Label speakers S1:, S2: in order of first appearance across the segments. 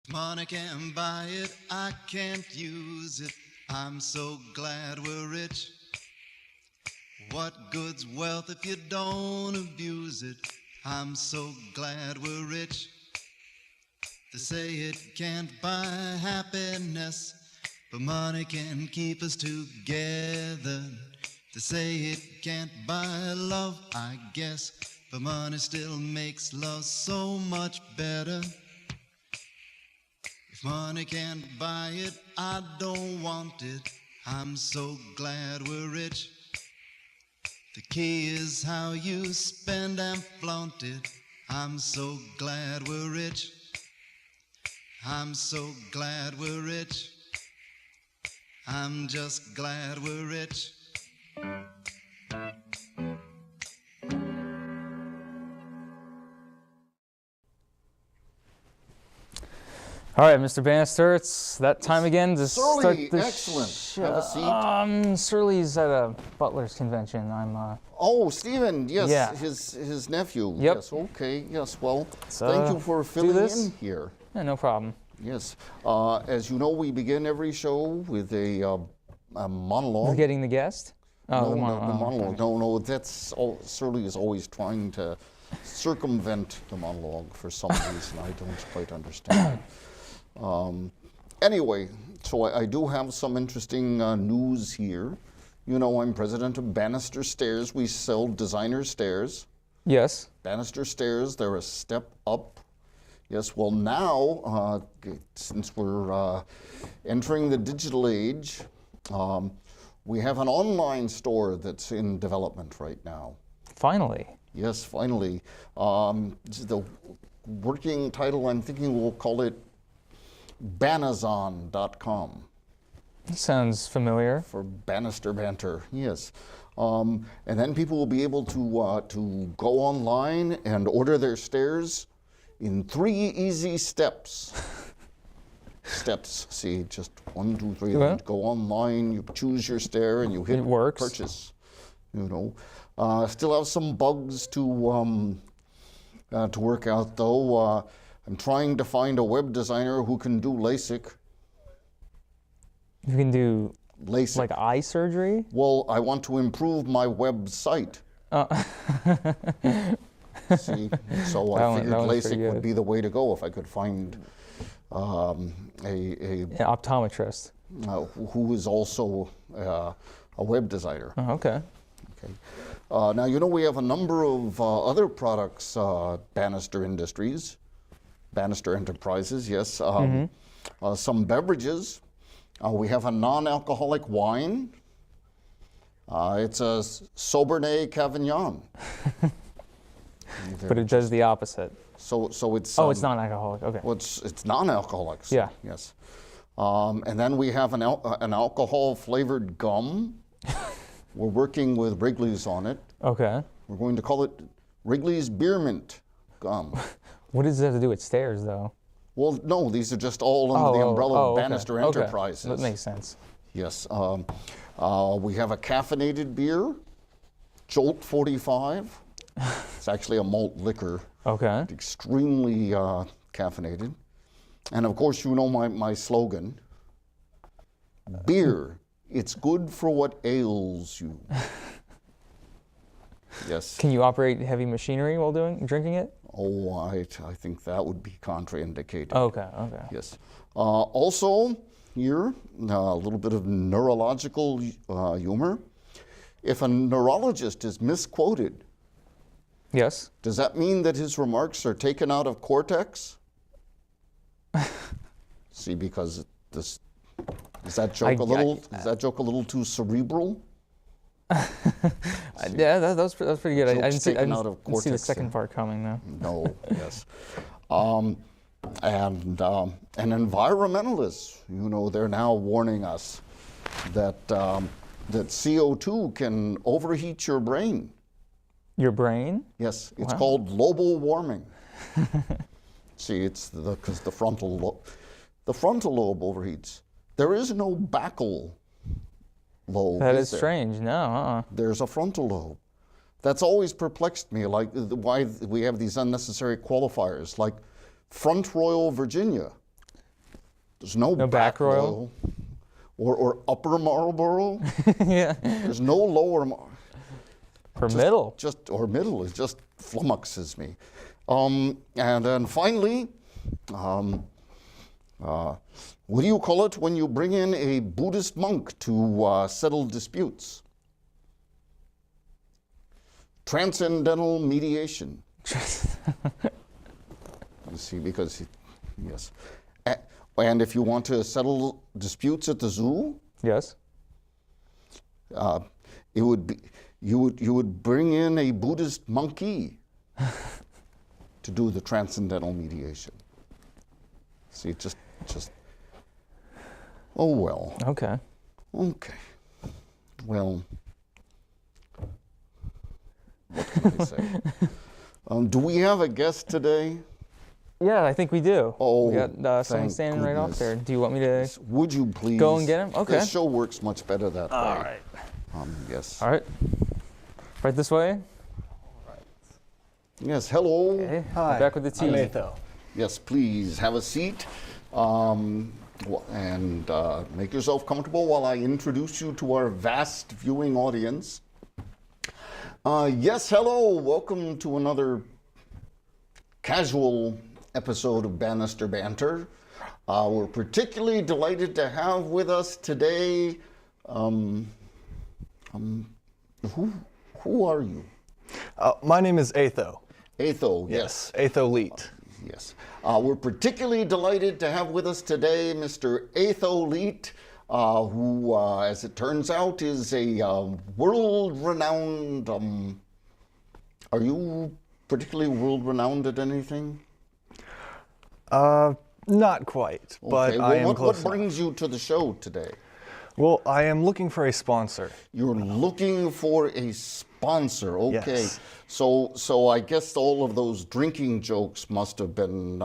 S1: Money can't buy it, I can't use it. I'm so glad we're rich. What good's wealth if you don't abuse it? I'm so glad we're rich. They say it can't buy happiness, but money can keep us together. They say it can't buy love, I guess, but money still makes love so much better. If money can't buy it, I don't want it. I'm so glad we're rich. The key is how you spend and flaunt it. I'm so glad we're rich. I'm so glad we're rich. I'm just glad we're rich.
S2: All right, Mr. Bannister, it's that time again to start
S3: Surly,
S2: the
S3: excellent. Have a seat.
S2: Surly's at a Butler's convention.
S3: Oh, Stephen, yes,
S2: Yeah.
S3: his nephew.
S2: Yep.
S3: Yes, okay, yes, well,
S2: So,
S3: thank you for
S2: do
S3: filling
S2: this.
S3: in here.
S2: Yeah, no problem.
S3: Yes, as you know, we begin every show with a monologue.
S2: We're getting the guest? Oh,
S3: no,
S2: the
S3: the
S2: monologue.
S3: monologue. No, that's Surly is always trying to circumvent the monologue for some reason. I don't quite understand. Anyway, so I do have some interesting news here. You know, I'm president of Bannister Stairs. We sell designer stairs.
S2: Yes.
S3: Bannister Stairs, they're a step up. Yes, well now, since we're entering the digital age, we have an online store that's in development right now.
S2: Finally.
S3: Yes, finally. The working title, I'm thinking we'll call it Banazon.com.
S2: Sounds familiar.
S3: For Bannister Banter, yes. And then people will be able to go online and order their stairs in 3 easy steps. Steps, see, just 1, 2, 3.
S2: Yeah.
S3: You go online, you choose your stair, and you hit
S2: It works.
S3: purchase. You know, still have some bugs to work out though. I'm trying to find a web designer who can do LASIK.
S2: You can do
S3: LASIK.
S2: like eye surgery?
S3: Well, I want to improve my website. See, so I figured
S2: that one's pretty
S3: LASIK would
S2: good.
S3: be the way to go if I could find a
S2: An optometrist.
S3: who is also a web designer.
S2: Oh, okay.
S3: Okay. Now, you know, we have a number of other products, Bannister Industries, Bannister Enterprises, yes. Some beverages. We have a non-alcoholic wine. It's a Sobernet Cavignon.
S2: But it does the opposite.
S3: So it's...
S2: Oh, it's non-alcoholic. Okay.
S3: Well, it's non-alcoholic.
S2: Yeah.
S3: Yes. And then we have an alcohol-flavored gum. We're working with Wrigley's on it.
S2: Okay.
S3: We're going to call it Wrigley's Beer Mint Gum.
S2: What does it have to do with stairs, though?
S3: Well, no, these are just all under the umbrella of
S2: okay.
S3: Bannister
S2: Okay.
S3: Enterprises.
S2: That makes sense.
S3: Yes. We have a caffeinated beer, Jolt 45. It's actually a malt liquor,
S2: Okay.
S3: extremely caffeinated. And of course, you know my slogan, beer, it's good for what ails you. Yes.
S2: Can you operate heavy machinery while drinking it?
S3: Oh, I think that would be contraindicated.
S2: Okay, okay.
S3: Yes. Also, here, a little bit of neurological humor. If a neurologist is misquoted,
S2: Yes.
S3: does that mean that his remarks are taken out of cortex? See, because this is that joke is that joke a little too cerebral?
S2: Yeah, that was pretty good. I
S3: Jokes
S2: didn't see
S3: taken out of
S2: didn't see the
S3: cortex,
S2: second
S3: yeah.
S2: part coming though.
S3: No, yes. And environmentalists, you know, they're now warning us that that CO2 can overheat your brain.
S2: Your brain?
S3: Yes, it's
S2: Wow.
S3: called global warming. See, it's because the frontal lobe overheats. There is no basal lobe.
S2: That is
S3: there?
S2: strange. No,
S3: There's a frontal lobe. That's always perplexed me, like why we have these unnecessary qualifiers, like Front Royal Virginia. There's no
S2: back royal?
S3: Or upper Marlboro.
S2: Yeah.
S3: There's no lower
S2: Middle.
S3: or middle is just flummoxes me. And then finally, what do you call it when you bring in a Buddhist monk to settle disputes? Transcendental mediation. You see, because yes, and if you want to settle disputes at the zoo,
S2: Yes.
S3: it would be you would bring in a Buddhist monkey to do the transcendental mediation. See, just oh well.
S2: Okay.
S3: Okay. Well, what can I say? Do we have a guest today?
S2: Yeah, I think we do.
S3: Oh,
S2: we got someone
S3: thank
S2: standing right off
S3: goodness.
S2: there. Do you want me to?
S3: Would you please
S2: Go and get him? Okay.
S3: The show works much better that way.
S2: All right.
S3: Yes.
S2: All right. Right this way.
S3: Yes. Hello.
S2: Okay.
S4: Hi,
S2: Back with the tea.
S4: I'm Atho.
S3: Yes. Please have a seat, and make yourself comfortable while I introduce you to our vast viewing audience. Yes. Hello. Welcome to another casual episode of Bannister Banter. We're particularly delighted to have with us today. Who are you?
S4: My name is Atho.
S3: Atho. Yes.
S4: Atho Leet.
S3: Yes. We're particularly delighted to have with us today Mr. Atho Leet, who, as it turns out, is a world-renowned. Are you particularly world-renowned at anything?
S4: Not quite, but
S3: Okay.
S4: I am
S3: What
S4: close
S3: brings you to the show today?
S4: Well, I am looking for a sponsor.
S3: You're looking for a sponsor. Okay.
S4: Yes.
S3: So I guess all of those drinking jokes must have been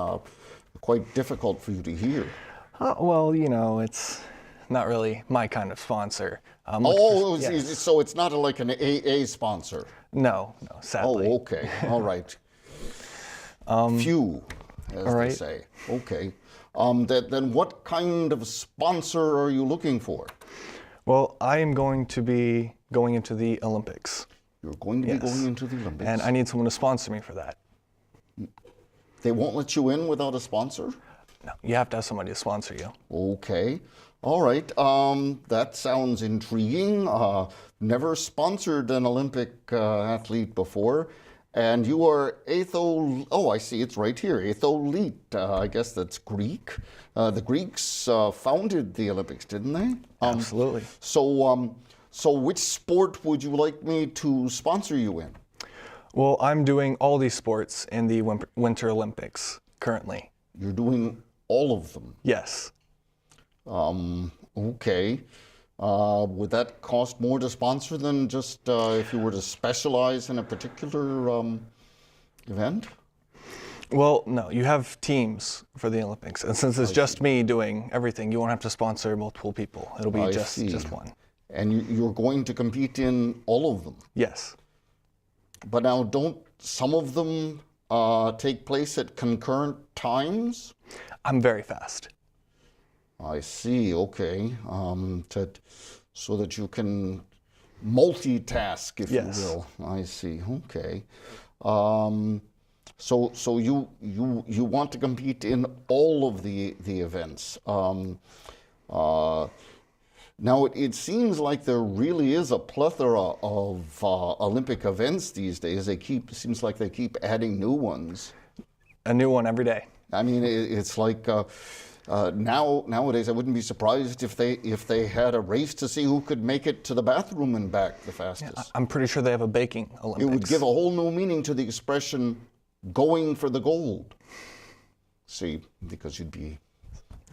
S3: quite difficult for you to hear.
S4: Well, you know, it's not really my kind of sponsor.
S3: Yes. So it's not like an AA sponsor.
S4: No, sadly.
S3: Oh, okay. All right. Few, as
S4: all right.
S3: they say. Okay. Then what kind of sponsor are you looking for?
S4: Well, I am going to be going into the Olympics.
S3: You're going to be going into the Olympics.
S4: And I need someone to sponsor me for that.
S3: They won't let you in without a sponsor?
S4: No, you have to have somebody to sponsor you.
S3: Okay. All right. That sounds intriguing. Never sponsored an Olympic athlete before. And you are Atho. Oh, I see. It's right here. Atho Leet. I guess that's Greek. The Greeks founded the Olympics, didn't they?
S4: Absolutely.
S3: So which sport would you like me to sponsor you in?
S4: Well, I'm doing all these sports in the Winter Olympics currently.
S3: You're doing all of them.
S4: Yes.
S3: Okay. Would that cost more to sponsor than just if you were to specialize in a particular event?
S4: Well, no, you have teams for the Olympics. And since it's just me doing everything, you won't have to sponsor multiple people. It'll be just one.
S3: And you're going to compete in all of them?
S4: Yes.
S3: But now, don't some of them take place at concurrent times?
S4: I'm very fast.
S3: I see, okay. So that you can multitask, if
S4: Yes.
S3: you will. I see, okay. So you want to compete in all of the events. Now it seems like there really is a plethora of Olympic events these days. Seems like they keep adding new ones.
S4: A new one every day.
S3: I mean, it's like nowadays I wouldn't be surprised if they had a race to see who could make it to the bathroom and back the fastest.
S4: I'm pretty sure they have a baking Olympics.
S3: It would give a whole new meaning to the expression "going for the gold." See, because you'd be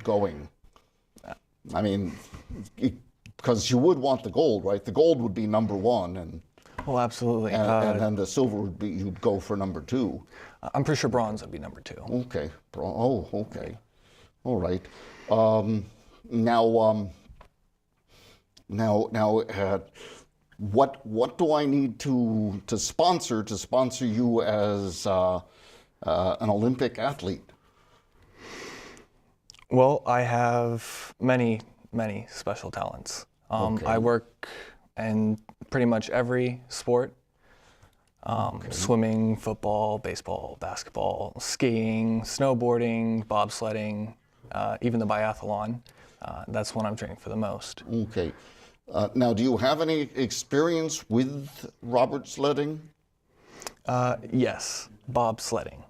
S3: going. I mean, because you would want the gold, right? The gold would be number one, and
S4: Oh, absolutely.
S3: and then the silver would be, you'd go for number two.
S4: I'm pretty sure bronze would be number 2.
S3: Okay. Oh, okay. All right. What do I need to sponsor you as an Olympic athlete?
S4: Well, I have many, many special talents.
S3: Okay.
S4: I work in pretty much every sport. Swimming, football, baseball, basketball, skiing, snowboarding, bobsledding, even the biathlon. That's what I'm training for the most.
S3: Okay. Now, do you have any experience with Robert sledding?
S4: Yes, bobsledding.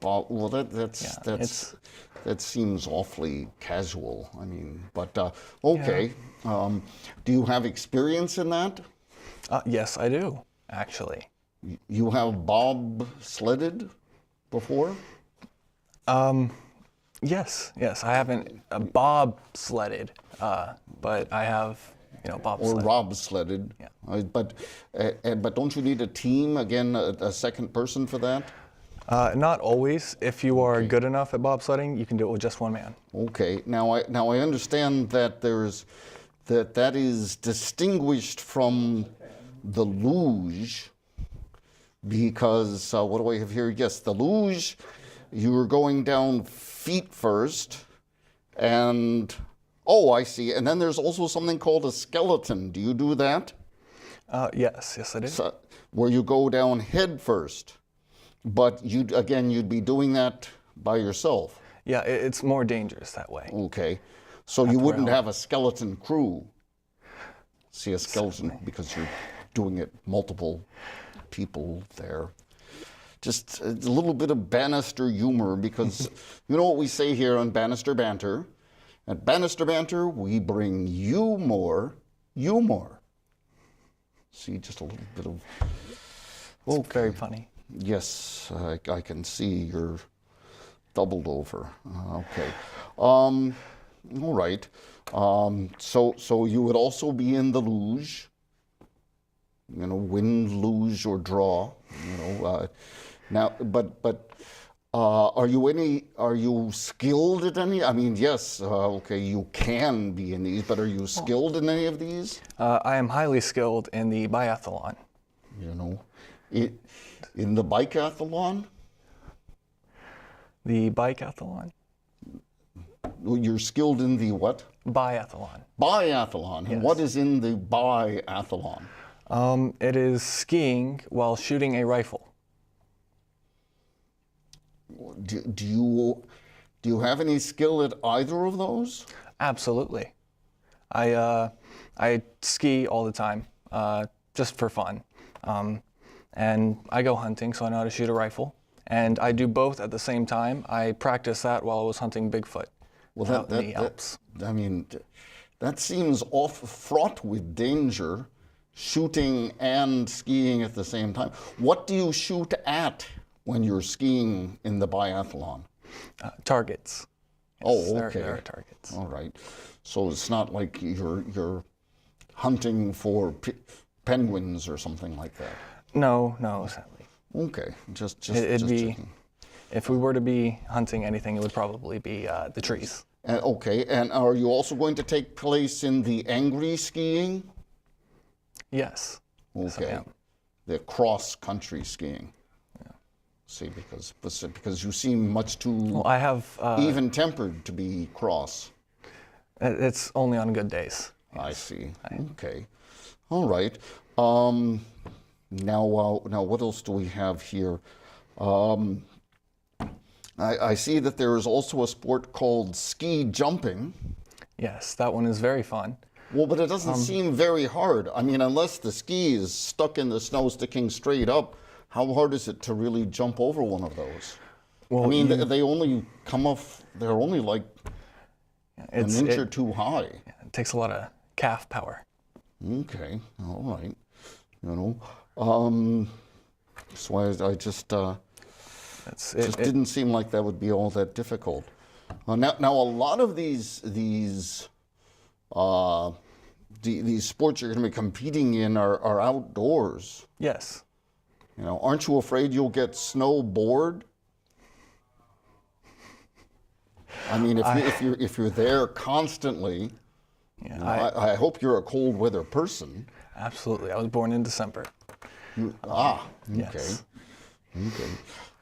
S3: Well, that seems awfully casual. I mean, but okay. Do you have experience in that?
S4: Yes, I do, actually.
S3: You have bob sledded before?
S4: Yes, I haven't bobsledded, but I have,
S3: Or
S4: bobsled.
S3: Rob sledded?
S4: Yeah.
S3: But don't you need a team again, a second person for that?
S4: Not always. If you are good enough at bobsledding, you can do it with just one man.
S3: Okay. Now I understand that that is distinguished from the luge, because what do I have here? Yes, the luge, you were going down feet first, and oh, I see. And then there's also something called a skeleton. Do you do that?
S4: Yes, I do.
S3: So, where you go down head first, but you'd be doing that by yourself.
S4: Yeah, it's more dangerous that way.
S3: Okay, so you wouldn't have a skeleton crew. See, a skeleton, because you're doing it multiple people there. Just a little bit of Bannister humor, because you know what we say here on Bannister Banter? At Bannister Banter, we bring you more humor. See, just a little bit of...
S4: It's very funny.
S3: Yes, I can see you're doubled over. Okay. All right. So you would also be in the luge, win, lose, or draw. Now, but are you skilled at any? I mean, yes. Okay, you can be in these, but are you skilled in any of these?
S4: I am highly skilled in the biathlon.
S3: In the bikeathlon?
S4: The bikeathlon?
S3: You're skilled in the what?
S4: Biathlon.
S3: Biathlon. And
S4: Yes.
S3: what is in the biathlon?
S4: It is skiing while shooting a rifle.
S3: Do you have any skill at either of those?
S4: Absolutely. I ski all the time, just for fun. And I go hunting, so I know how to shoot a rifle. And I do both at the same time. I practiced that while I was hunting Bigfoot out in the Alps.
S3: I mean, that seems fraught with danger, shooting and skiing at the same time. What do you shoot at when you're skiing in the biathlon?
S4: Targets.
S3: Yes,
S4: There
S3: okay.
S4: are targets.
S3: All right. So it's not like you're hunting for penguins or something like that.
S4: No, sadly.
S3: Okay, just
S4: It'd be,
S3: checking.
S4: if we were to be hunting anything, it would probably be the trees.
S3: Okay, and are you also going to take place in the angry skiing?
S4: Yes. Yes, I
S3: Okay,
S4: am.
S3: the cross-country skiing. Yeah. See, because you seem much too
S4: Well, I have.
S3: even-tempered to be cross.
S4: It's only on good days.
S3: I see. Okay, all right. Now what else do we have here? I see that there is also a sport called ski jumping.
S4: Yes, that one is very fun.
S3: Well, but it doesn't seem very hard. I mean, unless the ski is stuck in the snow sticking straight up, how hard is it to really jump over one of those?
S4: Well,
S3: I mean, they only come off, they're only like an inch or
S4: it
S3: two high.
S4: takes a lot of calf power.
S3: Okay, all right. So I just didn't seem like that would be all that difficult. Now a lot of these sports you're going to be competing in are outdoors.
S4: Yes.
S3: Aren't you afraid you'll get snow bored? I mean, if you're there constantly,
S4: Yeah,
S3: I hope you're a cold weather person.
S4: absolutely. I was born in December.
S3: Okay.
S4: Yes.
S3: Okay.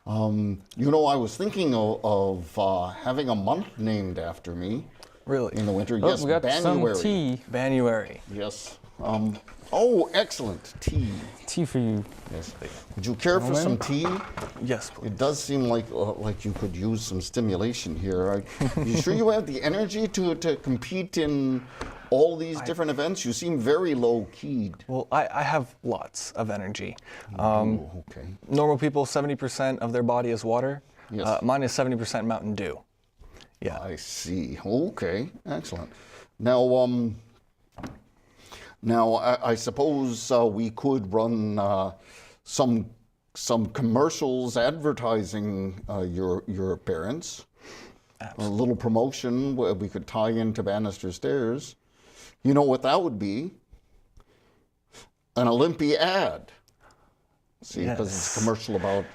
S3: You know, I was thinking of having a month named after me
S4: Really?
S3: in the winter.
S2: Oh,
S3: Yes,
S2: we got
S3: January.
S2: some tea.
S4: January.
S3: Yes. Oh, excellent tea.
S2: Tea for you.
S3: Yes. Would you care for some tea?
S4: Yes, please.
S3: It does seem like you could use some stimulation here. You sure you have the energy to compete in all these different events? You seem very low keyed.
S4: Well, I have lots of energy.
S3: Oh, okay.
S4: Normal people, 70% of their body is water.
S3: Yes.
S4: Mine is 70% Mountain Dew. Yeah.
S3: I see. Okay, excellent. Now, I suppose we could run some commercials advertising your appearance.
S4: Absolutely.
S3: A little promotion we could tie into Bannister Stairs. You know what that would be? An Olympiad. See, because it's a commercial about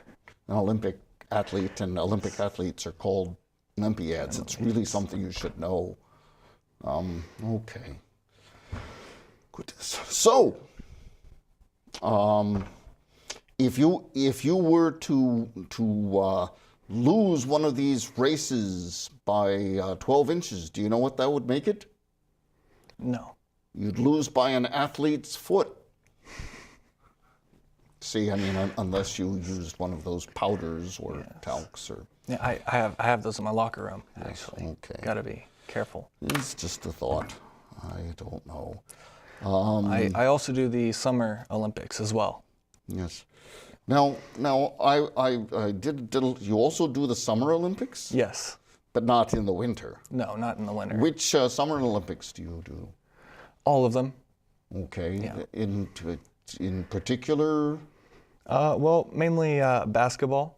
S3: an Olympic athlete, and Olympic athletes are called Olympiads. It's really something you should know. Okay. Goodness. So, if you were to lose one of these races by 12 inches, do you know what that would make it?
S4: No.
S3: You'd lose by an athlete's foot. See, I mean, unless you used one of those powders or talcs or.
S4: Yeah, I have those in my locker room, actually.
S3: Okay.
S4: Gotta be careful.
S3: It's just a thought. I don't know.
S4: I also do the Summer Olympics as well.
S3: Yes. Now, I did. You also do the Summer Olympics,
S4: Yes.
S3: but not in the winter.
S4: No, not in the winter.
S3: Which Summer Olympics do you do?
S4: All of them.
S3: Okay.
S4: Yeah.
S3: In particular.
S4: Well, mainly basketball.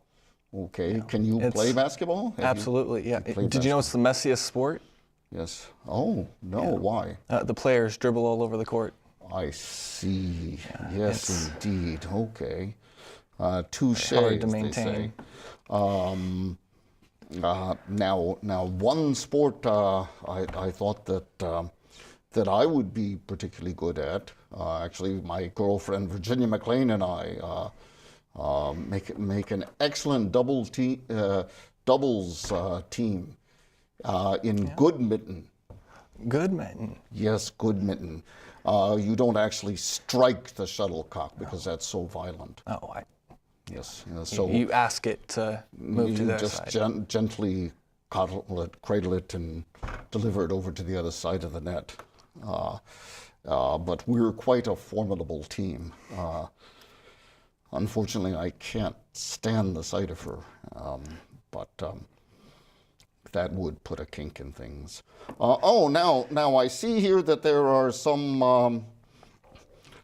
S3: Okay. Can you play basketball?
S4: Absolutely, yeah.
S3: played
S4: Did you know it's the messiest sport?
S3: Yes. Oh no. Why?
S4: The players dribble all over the court.
S3: I see. Yes, indeed. Okay. Touche.
S4: Hard to
S3: as they
S4: maintain.
S3: say. Now, one sport I thought that I would be particularly good at. Actually, my girlfriend Virginia McLean and I make an excellent doubles team in Goodmitten.
S4: Goodman.
S3: Yes, Goodmitten. You don't actually strike the shuttlecock because that's so violent.
S4: Oh,
S3: Yes. So
S4: you ask it to move to
S3: you
S4: their
S3: just
S4: side.
S3: gently cradle it, and deliver it over to the other side of the net. But we're quite a formidable team. Unfortunately, I can't stand the sight of her, but that would put a kink in things. Now I see here that there are some.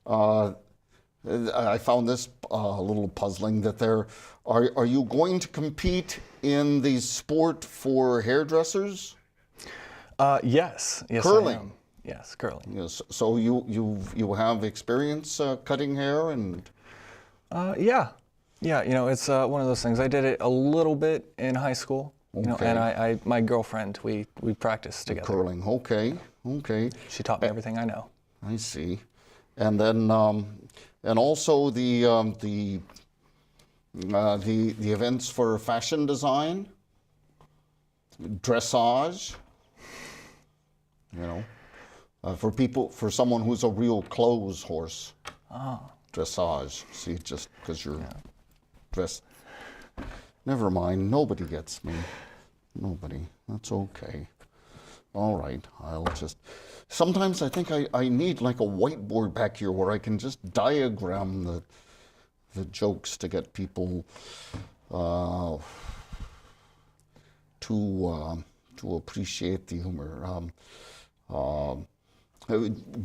S3: I found this a little puzzling. That there are you going to compete in the sport for hairdressers?
S4: Yes. Yes,
S3: Curling.
S4: I am. Yes, curling.
S3: Yes. So you have experience cutting hair and.
S4: Yeah. You know, it's one of those things. I did it a little bit in high school. You know,
S3: Okay.
S4: and my girlfriend, we practiced together.
S3: Curling. Okay.
S4: She taught me everything I know.
S3: I see. And then and also the events for fashion design, dressage. You know, for someone who's a real clothes horse. Dressage. See, just because you're dressed. Never mind. Nobody gets me. Nobody. That's okay. All right. I'll just. Sometimes I think I need like a whiteboard back here where I can just diagram the jokes to get people to appreciate the humor.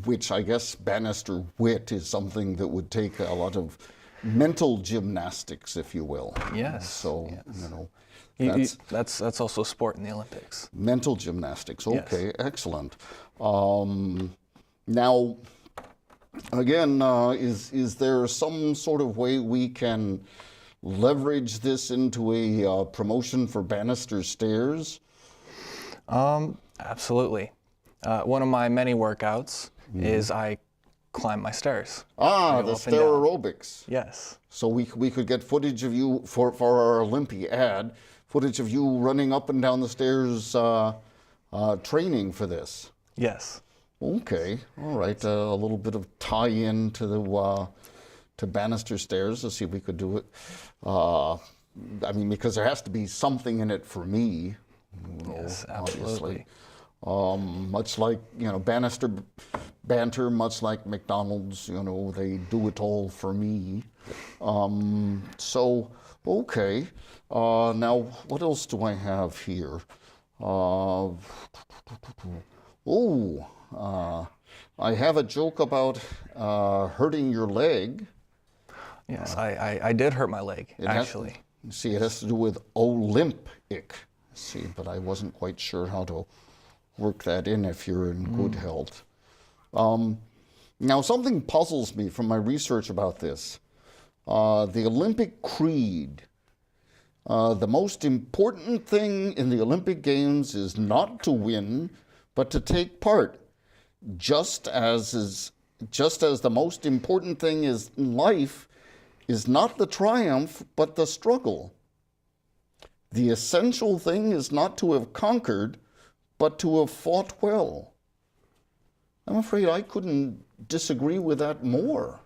S3: Which I guess Bannister wit is something that would take a lot of mental gymnastics, if you will.
S4: Yes.
S3: So
S4: yes.
S3: you know.
S4: That's also a sport in the Olympics.
S3: Mental gymnastics. Okay,
S4: Yes.
S3: excellent. Now, again, is there some sort of way we can leverage this into a promotion for Bannister Stairs?
S4: Absolutely. One of my many workouts is I climb my stairs.
S3: Ah,
S4: go
S3: the
S4: up and down.
S3: stair aerobics.
S4: Yes.
S3: So we could get footage of you for our Olympiad, footage of you running up and down the stairs training for this.
S4: Yes.
S3: Okay, all right. A little bit of tie-in to the to Bannister Stairs to see if we could do it. I mean, because there has to be something in it for me.
S4: Yes,
S3: obviously.
S4: absolutely.
S3: Much like Bannister Banter, much like McDonald's. They do it all for me. So okay. Now, what else do I have here? I have a joke about hurting your leg.
S4: Yes, I did hurt my leg, actually.
S3: See, it has to do with Olympic. See, but I wasn't quite sure how to work that in if you're in good health. Now, something puzzles me from my research about this. The Olympic Creed. The most important thing in the Olympic Games is not to win, but to take part. Just as the most important thing is in life is not the triumph, but the struggle. The essential thing is not to have conquered, but to have fought well. I'm afraid I couldn't disagree with that more.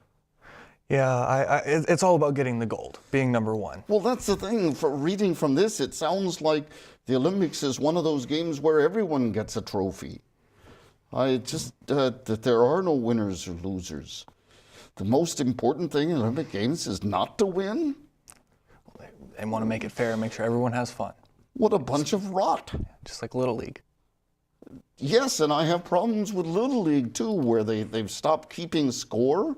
S4: Yeah, it's all about getting the gold, being number one.
S3: Well, that's the thing. For reading from this, it sounds like the Olympics is one of those games where everyone gets a trophy. That there are no winners or losers. The most important thing in Olympic Games is not to win?
S4: They want to make it fair and make sure everyone has fun.
S3: What a bunch of rot.
S4: Just like Little League.
S3: Yes, and I have problems with Little League too, where they've stopped keeping score.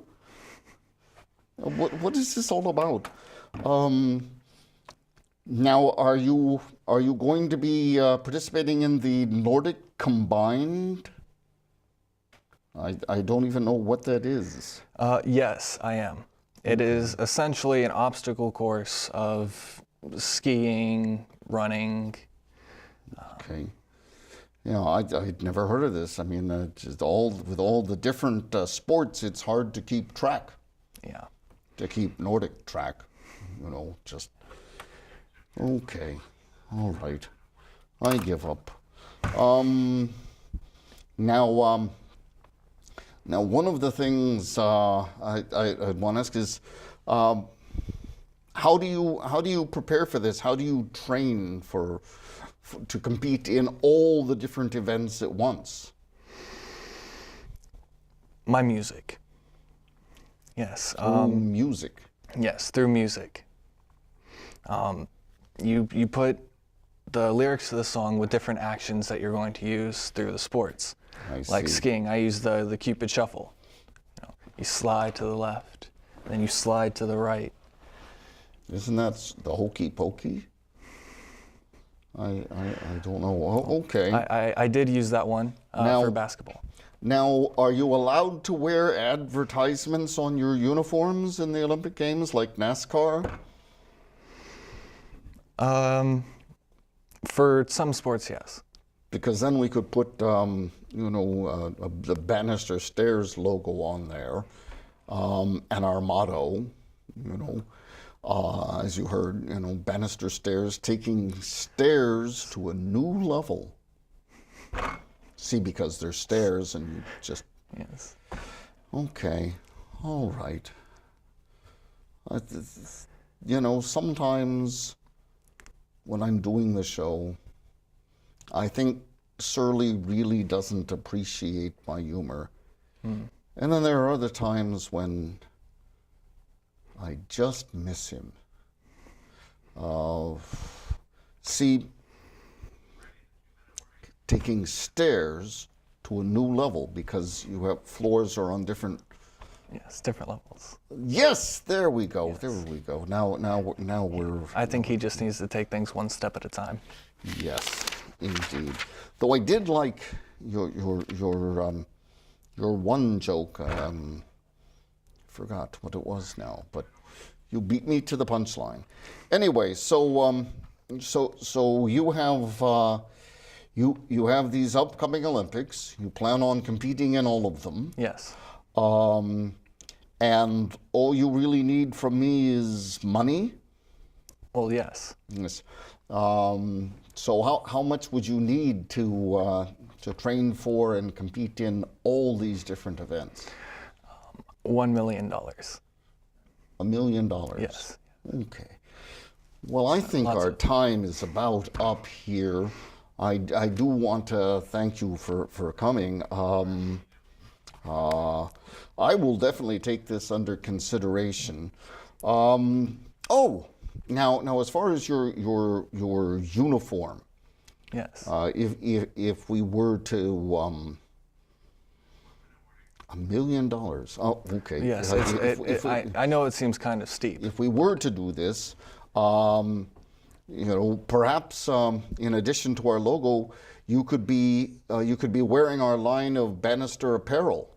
S3: What is this all about? Now, are you going to be participating in the Nordic Combined? I don't even know what that is.
S4: Yes, I am. It is essentially an obstacle course of skiing, running.
S3: Okay. I'd never heard of this. I mean, with all the different sports, it's hard to keep track.
S4: Yeah.
S3: To keep Nordic track, just okay, all right. I give up. Now, one of the things I want to ask is, how do you prepare for this? How do you train to compete in all the different events at once?
S4: My music. Yes.
S3: Music.
S4: Yes, through music. You put the lyrics to the song with different actions that you're going to use through the sports. Like skiing, I use the Cupid shuffle. You slide to the left, then you slide to the right.
S3: Isn't that the hokey pokey? I don't know. Oh, okay.
S4: I did use that one for basketball.
S3: Now, are you allowed to wear advertisements on your uniforms in the Olympic Games, like NASCAR?
S4: For some sports, yes.
S3: Because then we could put, the Bannister Stairs logo on there, and our motto, as you heard, Bannister Stairs, taking stairs to a new level. See, because they're stairs and you just...
S4: Yes.
S3: Okay, all right. Sometimes when I'm doing the show, I think Surly really doesn't appreciate my humor. And then there are other times when I just miss him. See, taking stairs to a new level because you have floors are on different...
S4: Yes, different levels.
S3: Yes, there we go.
S4: Yes.
S3: There we go. Now we're...
S4: I think he just needs to take things one step at a time.
S3: Yes, indeed. Though I did like your one joke. Forgot what it was now, but you beat me to the punchline. Anyway, so you have you have these upcoming Olympics. You plan on competing in all of them.
S4: Yes.
S3: And all you really need from me is money?
S4: Well, yes.
S3: Yes. So how much would you need to train for and compete in all these different events?
S4: $1 million.
S3: $1 million?
S4: Yes.
S3: Okay. Well, I think our time is about up here. I do want to thank you for coming. I will definitely take this under consideration. Now as far as your uniform,
S4: Yes.
S3: if we were to $1 million. Oh, okay.
S4: Yes. I know it seems kind of steep.
S3: If we were to do this, perhaps in addition to our logo, you could be wearing our line of Bannister apparel.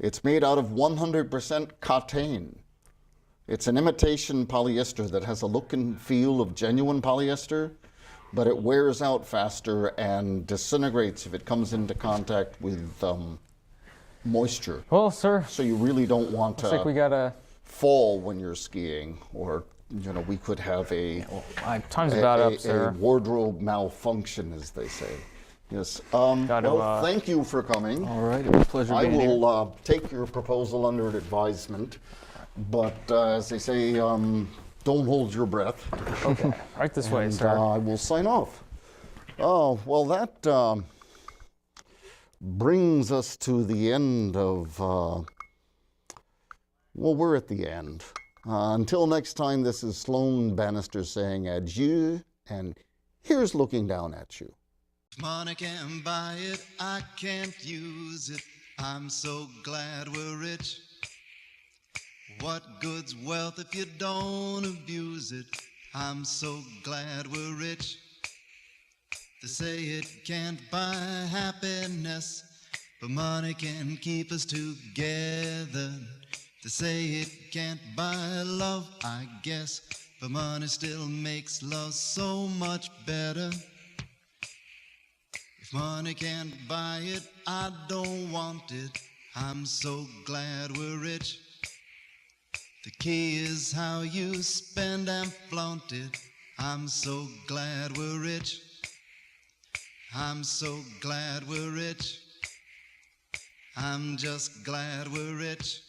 S3: It's made out of 100% katane. It's an imitation polyester that has a look and feel of genuine polyester, but it wears out faster and disintegrates if it comes into contact with moisture.
S2: Well, sir,
S3: So you really don't want
S2: looks like we
S3: to
S2: gotta.
S3: fall when you're skiing, or we could have
S2: Time's about up, sir.
S3: a wardrobe malfunction, as they say. Yes.
S2: Gotta,
S3: Well, thank you for coming.
S4: All right. It was a pleasure
S3: I
S4: being here.
S3: will take your proposal under advisement, but as they say, don't hold your breath.
S2: Okay, right this way,
S3: And
S2: sir.
S3: I will sign off. Oh, well, that brings us to the end of, well, we're at the end. Until next time, this is Sloan Bannister saying adieu, and here's looking down at you.
S1: If money can't buy it, I can't use it. I'm so glad we're rich. What good's wealth if you don't abuse it? I'm so glad we're rich. They say it can't buy happiness, but money can keep us together. They say it can't buy love, I guess, but money still makes love so much better. If money can't buy it, I don't want it. I'm so glad we're rich. The key is how you spend and flaunt it. I'm so glad we're rich. I'm so glad we're rich. I'm just glad we're rich.